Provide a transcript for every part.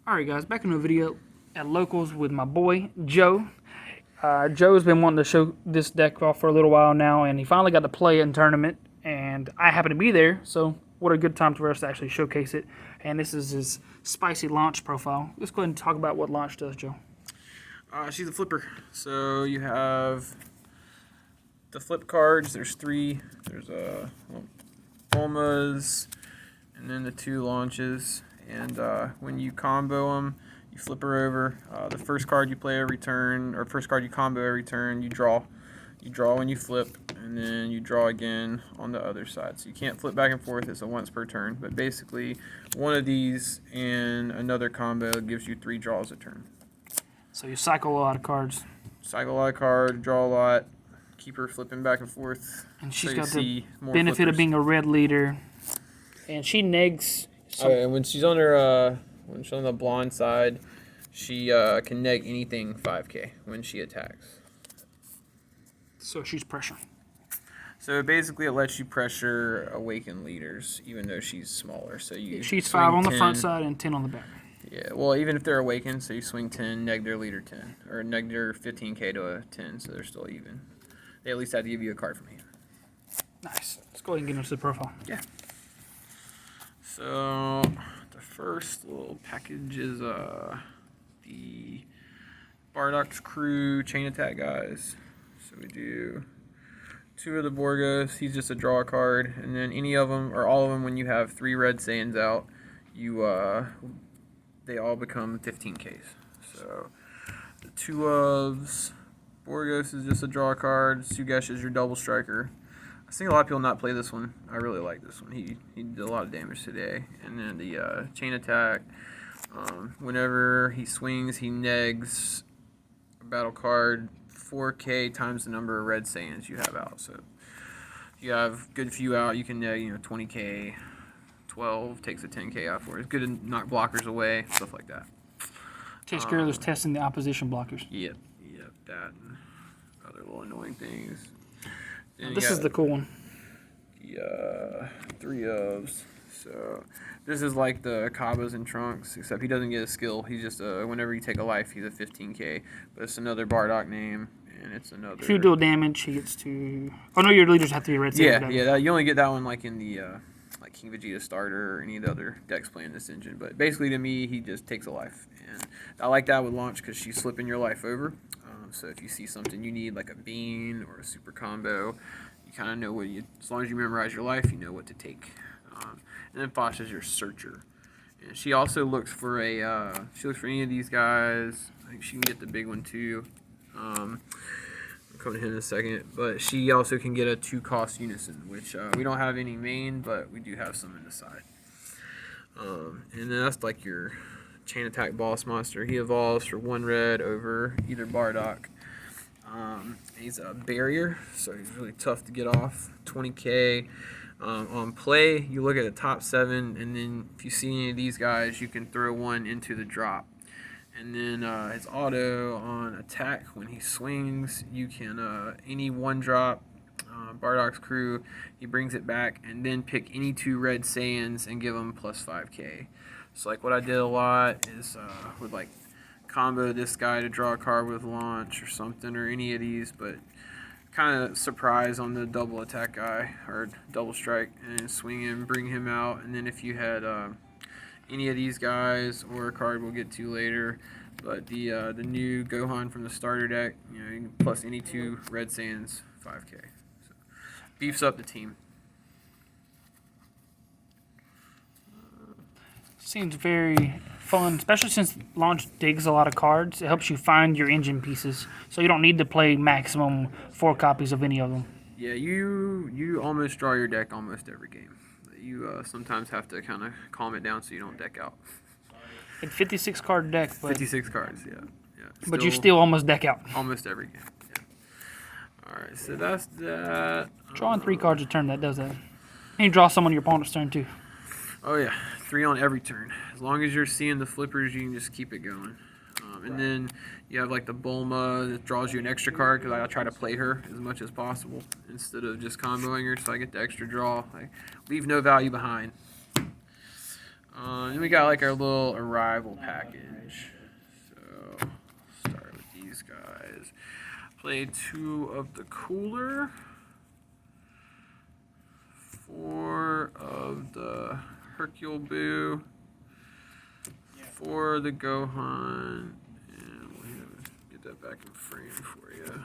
Alright guys, back in the video at Locals with my boy, Joe. Joe's been wanting to show this deck off for a little while now, and he finally got to play it in tournament, and I happen to be there, so what a good time for us to actually showcase it. And this is his spicy launch profile. Let's go ahead and talk about what launch does, Joe. She's a flipper. So you have the flip cards. There's three. There's Bulmas, and then the two launches. And when you combo them, you flip her over. The first card you play every turn, or first card you combo every turn, you draw. You draw when you flip, and then you draw again on the other side. So you can't flip back and forth. It's a once per turn. But basically, one of these and another combo gives you 3 draws a turn. So you cycle a lot of cards. Cycle a lot of cards, draw a lot, keep her flipping back and forth. And she's so got the benefit flippers. of being a red leader. And she negs. And when she's on her, when she's on the blonde side, she can neg anything 5k when she attacks. So she's pressure. So basically, it lets you pressure awakened leaders, even though she's smaller. So you she's swing 5 on 10. the front side and 10 on the back. Yeah, well, even if they're awakened, so you swing 10, neg their leader 10, or neg their 15k to a 10, so they're still even. They at least have to give you a card from here. Nice. Let's go ahead and get into the profile. Yeah. So the first little package is the Bardock's crew chain attack guys. So we do 2 of the Borgos. He's just a draw card, and then any of them or all of them when you have 3 red Saiyans out, you they all become 15Ks. So the 2 ofs, Borgos is just a draw card. Sugesh is your double striker. I think a lot of people not play this one. I really like this one. He did a lot of damage today. And then the chain attack. Whenever he swings, he negs a battle card 4k times the number of red Saiyans you have out. So if you have good few out, you can neg 20k. 12 takes a 10k out for it. It's good to knock blockers away, stuff like that. Takes care of those testing the opposition blockers. Yep, that and other little annoying things. Then This is the cool one. The 3 ofs. So this is like the Cabas and Trunks, except he doesn't get a skill. He's just whenever you take a life, he's a 15k. But it's another Bardock name, and it's another. If you deal damage, he gets to. Oh no, your leaders have to be red. Yeah. You only get that one like in the like King Vegeta starter or any of the other decks playing this engine. But basically, to me, he just takes a life, and I like that with launch because she's flipping your life over. So if you see something you need, like a bean or a super combo, you kind of know what you. As long as you memorize your life, you know what to take. And then Fosh is your searcher, and she also looks for a. She looks for any of these guys. I think she can get the big one too. I'm coming to him in a second, but she also can get a 2-cost unison, which we don't have any main, but we do have some in the side. And then that's like your chain attack boss monster. He evolves for 1 red over either Bardock. He's a barrier, so he's really tough to get off. 20k. On play, you look at the top 7, and then if you see any of these guys, you can throw 1 into the drop. And then his auto on attack, when he swings, you can, any 1 drop, Bardock's crew, he brings it back, and then pick any 2 red Saiyans and give them plus 5k. So like what I did a lot is would like combo this guy to draw a card with launch or something, or any of these, but kind of surprise on the double attack guy or double strike and swing him, bring him out. And then if you had any of these guys or a card we'll get to later, but the new Gohan from the starter deck, you can plus any 2 red Saiyans 5k. So beefs up the team. Seems very fun, especially since launch digs a lot of cards. It helps you find your engine pieces, so you don't need to play maximum 4 copies of any of them. Yeah, you almost draw your deck almost every game. You sometimes have to kind of calm it down so you don't deck out. A 56 card deck, but 56 cards, yeah. But you still almost deck out. Almost every game, yeah. All right, so that's that. Drawing 3 cards a turn, that does that. And you draw some on your opponent's turn too. Oh yeah, 3 on every turn. As long as you're seeing the flippers, you can just keep it going. And then you have like the Bulma that draws you an extra card because I try to play her as much as possible instead of just comboing her, so I get the extra draw. I leave no value behind. Then we got like our little arrival package. So start with these guys. Play 2 of the cooler, 4 of the Hercule Boo, 4 of the Gohan, and we'll get that back in frame for you.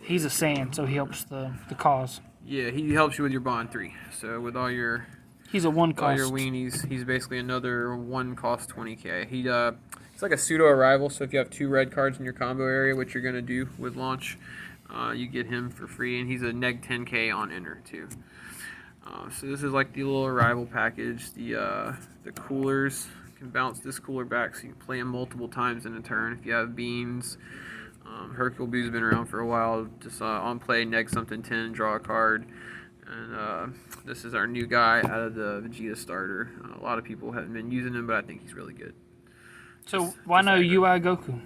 He's a Saiyan, so he helps the cause. Yeah, he helps you with your Bond 3. So with all your He's a one all your cost. weenies, he's basically another 1 cost 20k. It's like a pseudo arrival. So if you have 2 red cards in your combo area, which you're gonna do with launch, you get him for free, and he's a neg 10k on enter too. So this is like the little arrival package. The coolers can bounce this cooler back, so you can play him multiple times in a turn. If you have beans, Hercule Boo's been around for a while. Just on play, neg something 10, draw a card. And this is our new guy out of the Vegeta starter. A lot of people haven't been using him, but I think he's really good. So why no UI Goku?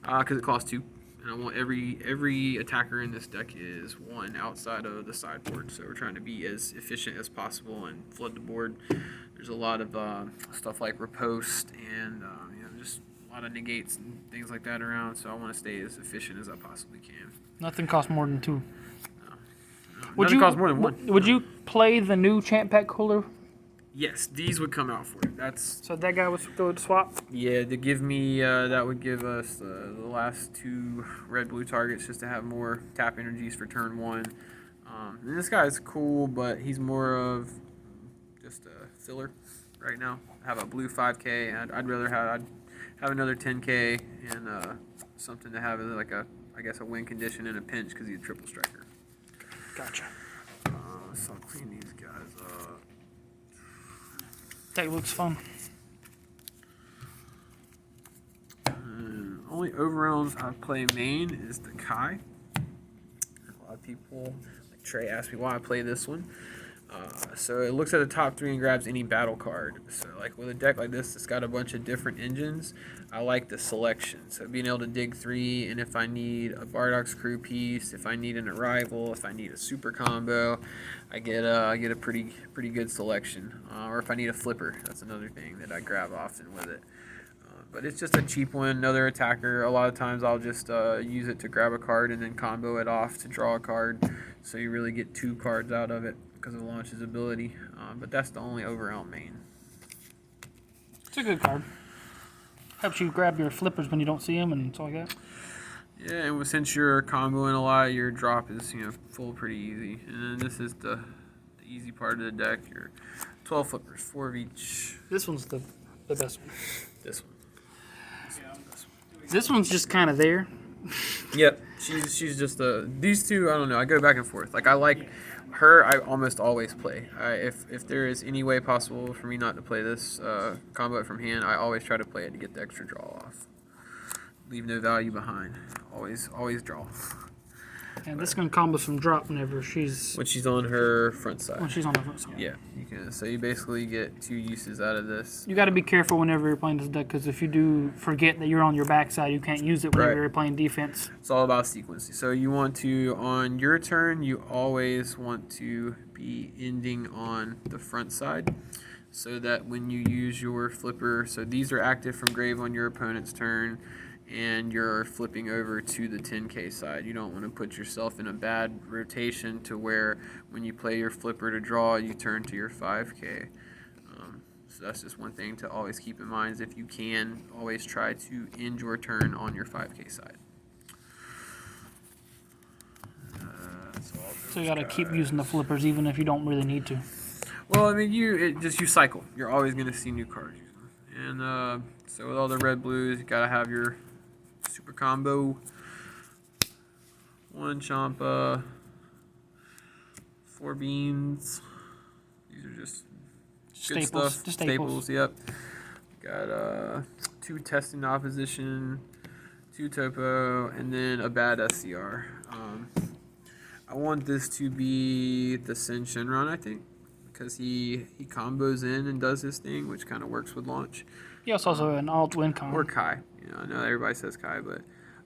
Because it costs 2. And I want every attacker in this deck is 1 outside of the sideboard. So we're trying to be as efficient as possible and flood the board. There's a lot of stuff like riposte and just a lot of negates and things like that around. So I want to stay as efficient as I possibly can. Nothing costs more than 2. Nothing costs more than 1. Would you play the new Champ Pack cooler? Yes, these would come out for it. That's So that guy would go to swap? yeah. To give me that would give us the last 2 red-blue targets just to have more tap energies for turn 1. And this guy's cool, but he's more of just a filler right now. I have a blue 5k, and I'd rather have another 10k and something to have like a win condition in a pinch because he's a triple striker. Gotcha. So I'll clean these guys up. That looks fun. Only overrounds I play main is the Kai. A lot of people, like Trey, asked me why I play this one. So it looks at the top 3 and grabs any battle card. So like with a deck like this, it's got a bunch of different engines. I like the selection. So being able to dig 3, and if I need a Bardock's crew piece, if I need an arrival, if I need a super combo, I get a pretty good selection. Or if I need a flipper, that's another thing that I grab often with it. But it's just a cheap one, another attacker. A lot of times I'll just use it to grab a card and then combo it off to draw a card. So you really get 2 cards out of it because of Launch's ability. But that's the only overround main. It's a good card. Helps you grab your flippers when you don't see them and stuff like that. Yeah, and since you're comboing a lot, your drop is full pretty easy. And then this is the easy part of the deck. Your 12 flippers, 4 of each. This one's the best one. This one. This one's just kind of there. Yep, she's just these 2. I don't know. I go back and forth. Like I like her. I almost always play. If there is any way possible for me not to play this combo from hand, I always try to play it to get the extra draw off. Leave no value behind. Always draw. And this can combo some drop whenever she's on her front side. when she's on the front side. Yeah, you can. So you basically get 2 uses out of this. You got to be careful whenever you're playing this deck because if you do forget that you're on your backside, you can't use it whenever Right. you're playing defense. It's all about sequencing. So you want to, on your turn, you always want to be ending on the front side so that when you use your flipper, so these are active from grave on your opponent's turn, and you're flipping over to the 10k side. You don't want to put yourself in a bad rotation to where when you play your flipper to draw, you turn to your 5k. So that's just one thing to always keep in mind is if you can, always try to end your turn on your 5k side. So you got to keep using the flippers even if you don't really need to. Well, I mean, you cycle. You're always going to see new cards. And so with all the red blues, you got to have your super combo. 1 Champa, 4 beans. These are just good Staples. stuff. Just staples. Yep. Got 2 testing opposition, 2 topo, and then a bad SCR. I want this to be the Sen Shenron, I think, because he combos in and does his thing, which kind of works with launch. He also an alt win con. Or Kai. I know everybody says Kai, but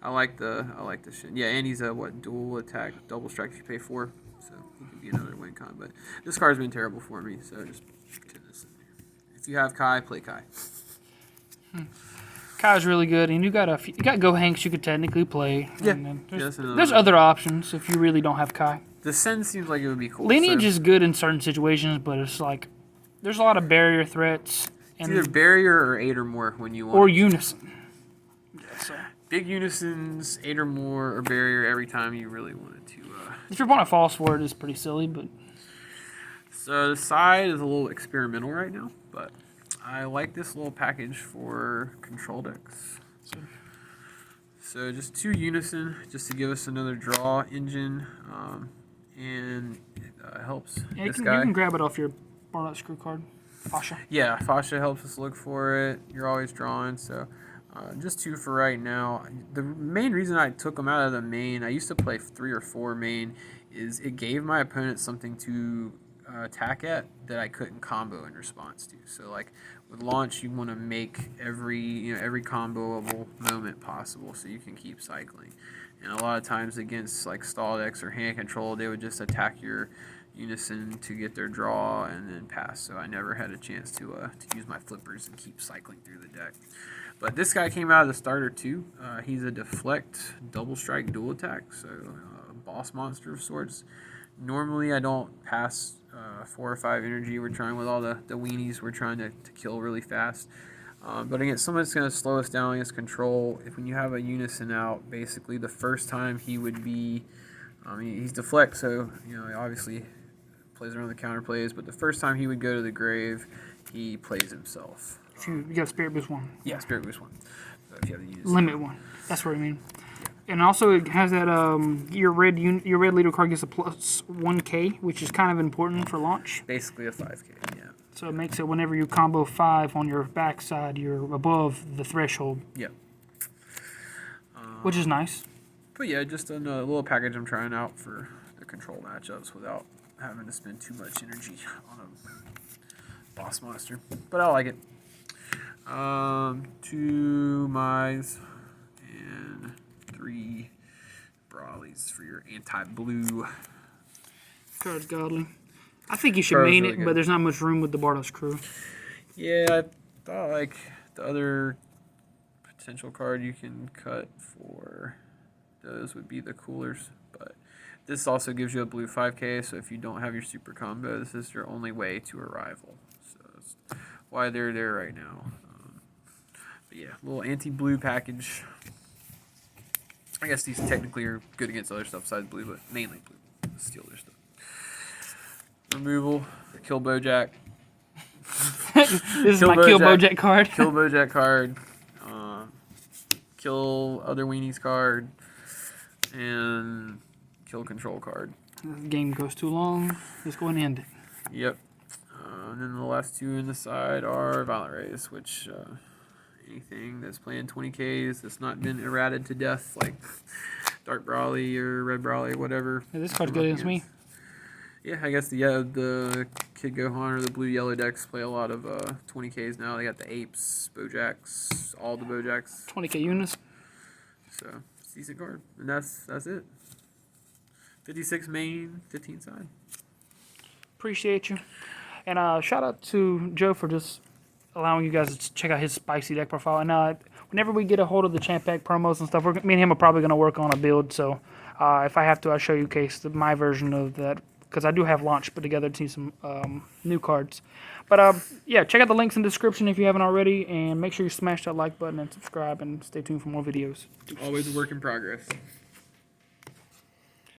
I like the Shin. Yeah, and he's a dual attack, double strike if you pay 4, so he could be another win con. But this card's been terrible for me, so just If you have Kai, play Kai. Kai's really good, and you got Go Hanks you could technically play. Yeah. And then Yes, there's other options if you really don't have Kai. The Sen seems like it would be cool. Lineage is good in certain situations, but it's like there's a lot of barrier threats. It's either barrier or 8 or more when you want. Or unison. Yeah, so. Big unisons, 8 or more, or barrier every time you really wanted to. If you're pulling a false word, it's pretty silly, but. So the side is a little experimental right now, but I like this little package for control decks. So just 2 unison, just to give us another draw engine, and it helps Yeah, this you guy. can grab it off your Bardock screw card. Fascia. Yeah, fascia helps us look for it. You're always drawing, so just 2 for right now. The main reason I took them out of the main, I used to play 3 or 4 main, is it gave my opponent something to attack at that I couldn't combo in response to. So like with launch, you want to make every comboable moment possible so you can keep cycling. And a lot of times against like stall decks or hand control, they would just attack your unison to get their draw and then pass. So I never had a chance to use my flippers and keep cycling through the deck. But this guy came out of the starter too. He's a deflect, double strike, dual attack, so boss monster of sorts. Normally I don't pass 4 or 5 energy. We're trying with all the weenies. We're trying to kill really fast. But again, someone that's going to slow us down against control. When you have a unison out, basically the first time he would be, he's deflect, so he obviously plays around the counter plays. But the first time he would go to the grave, he plays himself. If you got a Spirit Boost 1. Yeah, Spirit Boost 1. So if you have the unison. Limit 1. That's what I mean. And also it has that your red leader card gets a plus 1k, which is kind of important for launch. Basically a 5k, yeah. So it makes it whenever you combo 5 on your backside, you're above the threshold. Yeah. Which is nice. But yeah, just a little package I'm trying out for the control matchups without having to spend too much energy on a boss monster. But I like it. 2 Mize and 3 Brawlies for your anti-blue. Card's godly. I think you should Card's main really it, good. but there's not much room with the Bardock crew. Yeah, I thought like the other potential card you can cut for those would be the coolers, but this also gives you a blue 5k, so if you don't have your super combo, this is your only way to arrival. So that's why they're there right now. But yeah, little anti-blue package. I guess these technically are good against other stuff besides blue, but mainly blue. Steal their stuff. Removal, kill Bojack. This is my Kill Bojack card. Kill Bojack card. Kill other weenies card. And kill control card. If the game goes too long, just go and end it. Yep. And then the last 2 in the side are Violent Rays, which anything that's playing 20Ks that's not been errated to death, like Dark Brawly or Red Brawly or whatever. Yeah, this card's good against me. Yeah, I guess the Kid Gohan or the blue yellow decks play a lot of 20Ks now. They got the Apes, Bojacks, all the Bojacks. 20k units. So it's a decent card, and that's it. 56 main, 15 side. Appreciate you. And shout out to Joe for just allowing you guys to check out his spicy deck profile. And whenever we get a hold of the Champ Pack promos and stuff, me and him are probably going to work on a build. So if I have to, I'll show you my version of that, because I do have launch put together to see some new cards. But yeah, check out the links in the description if you haven't already, and make sure you smash that like button and subscribe, and stay tuned for more videos. Always a work in progress.